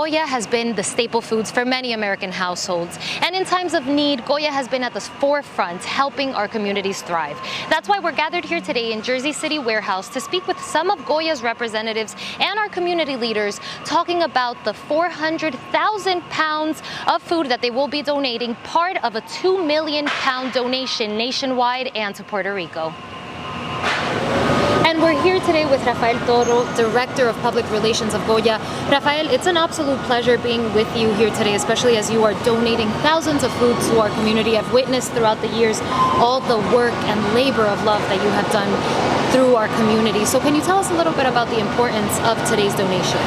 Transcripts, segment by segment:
Goya has been the staple foods for many American households. And in times of need, Goya has been at the forefront, helping our communities thrive. That's why we're gathered here today in Jersey City Warehouse to speak with some of Goya's representatives and our community leaders, talking about the 400,000 pounds of food that they will be donating, part of a 2 million pound donation nationwide and to Puerto Rico. And we're here today with Rafael Torre, Director of Public Relations of Goya. Rafael, it's an absolute pleasure being with you here today, especially as you are donating thousands of food to our community. I've witnessed throughout the years all the work and labor of love that you have done through our community. So can you tell us a little bit about the importance of today's donation?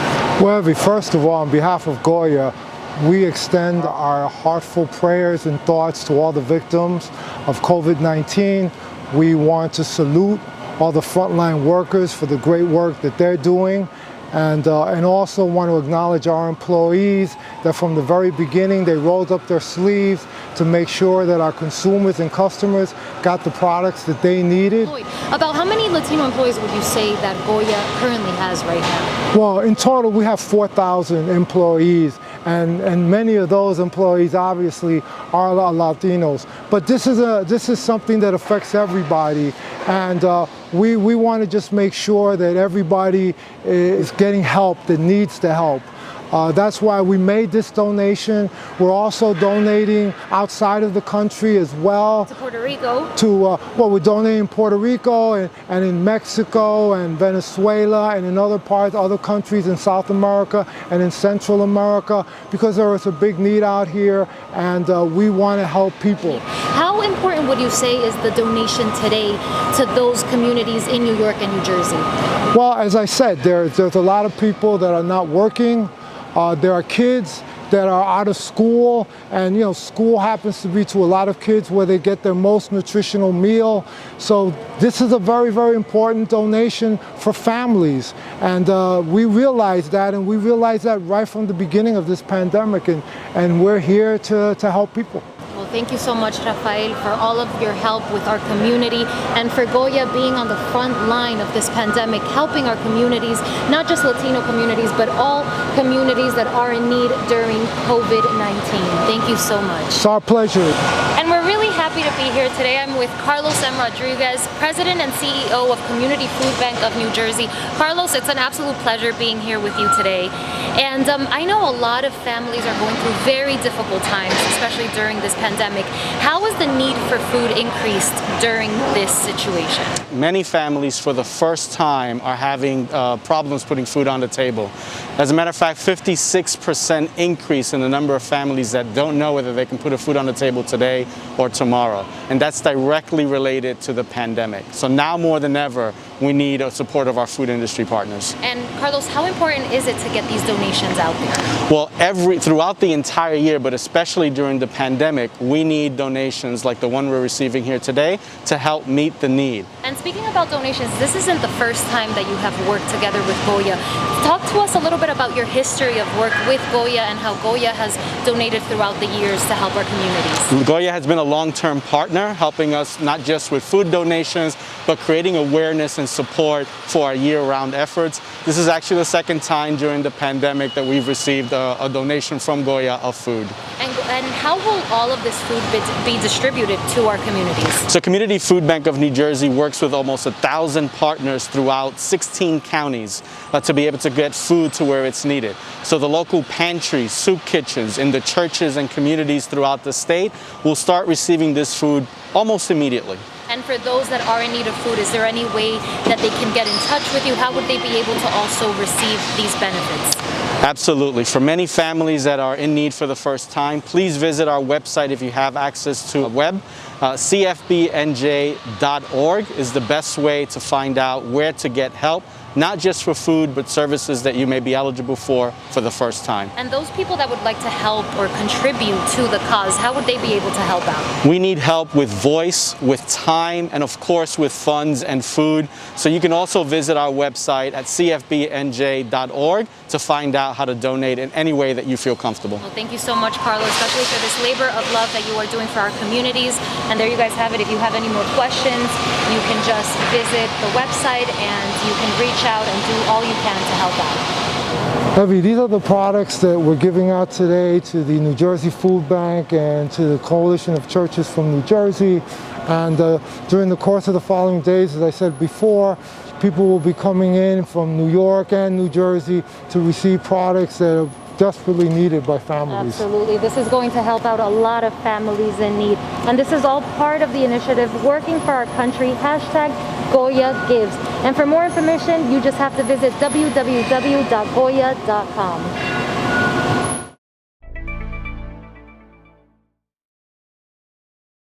Well, first of all, on behalf of Goya, we extend our heartful prayers and thoughts to all the victims of COVID-19. We want to salute all the frontline workers for the great work that they're doing, and also want to acknowledge our employees that from the very beginning they rolled up their sleeves to make sure that our consumers and customers got the products that they needed. About how many Latino employees would you say that Goya currently has right now? Well, in total we have 4,000 employees, and many of those employees obviously are Latinos. But this is something that affects everybody, and we want to just make sure that everybody is getting help that needs the help. That's why we made this donation. We're also donating outside of the country as well. To Puerto Rico? Well, we're donating in Puerto Rico and in Mexico and Venezuela and in other countries in South America and in Central America, because there is a big need out here, and we want to help people. How important would you say is the donation today to those communities in New York and New Jersey? Well, as I said, there's a lot of people that are not working. There are kids that are out of school, and school happens to be to a lot of kids where they get their most nutritional meal. So this is a very, very important donation for families, and we realize that, and we realized that right from the beginning of this pandemic, and we're here to help people. Well, thank you so much, Rafael, for all of your help with our community, and for Goya being on the front line of this pandemic, helping our communities, not just Latino communities, but all communities that are in need during COVID-19. Thank you so much. It's our pleasure. And we're really happy to be here today. I'm with Carlos M. Rodriguez, President and CEO of Community Food Bank of New Jersey. Carlos, it's an absolute pleasure being here with you today. And I know a lot of families are going through very difficult times, especially during this pandemic. How has the need for food increased during this situation? Many families for the first time are having problems putting food on the table. As a matter of fact, 56% increase in the number of families that don't know whether they can put a food on the table today or tomorrow. And that's directly related to the pandemic. So now more than ever, we need a support of our food industry partners. And Carlos, how important is it to get these donations out there? Well, throughout the entire year, but especially during the pandemic, we need donations like the one we're receiving here today to help meet the need. And speaking about donations, this isn't the first time that you have worked together with Goya. Talk to us a little bit about your history of work with Goya and how Goya has donated throughout the years to help our communities. Goya has been a long-term partner, helping us not just with food donations, but creating awareness and support for our year-round efforts. This is actually the second time during the pandemic that we've received a donation from Goya of food. And how will all of this food be distributed to our communities? So Community Food Bank of New Jersey works with almost 1,000 partners throughout 16 counties to be able to get food to where it's needed. So the local pantries, soup kitchens in the churches and communities throughout the state will start receiving this food almost immediately. And for those that are in need of food, is there any way that they can get in touch with you? How would they be able to also receive these benefits? Absolutely. For many families that are in need for the first time, please visit our website if you have access to a web. CFBNJ.org is the best way to find out where to get help, not just for food, but services that you may be eligible for the first time. And those people that would like to help or contribute to the cause, how would they be able to help out? We need help with voice, with time, and of course with funds and food. So you can also visit our website at cfbnj.org to find out how to donate in any way that you feel comfortable. Well, thank you so much, Carlos, especially for this labor of love that you are doing for our communities. And there you guys have it. If you have any more questions, you can just visit the website and you can reach out and do all you can to help out. Evie, these are the products that we're giving out today to the New Jersey Food Bank and to the Coalition of Churches from New Jersey. And during the course of the following days, as I said before, people will be coming in from New York and New Jersey to receive products that are desperately needed by families. Absolutely. This is going to help out a lot of families in need. And this is all part of the initiative Working for Our Country, hashtag Goya Gives. And for more information, you just have to visit www.goya.com.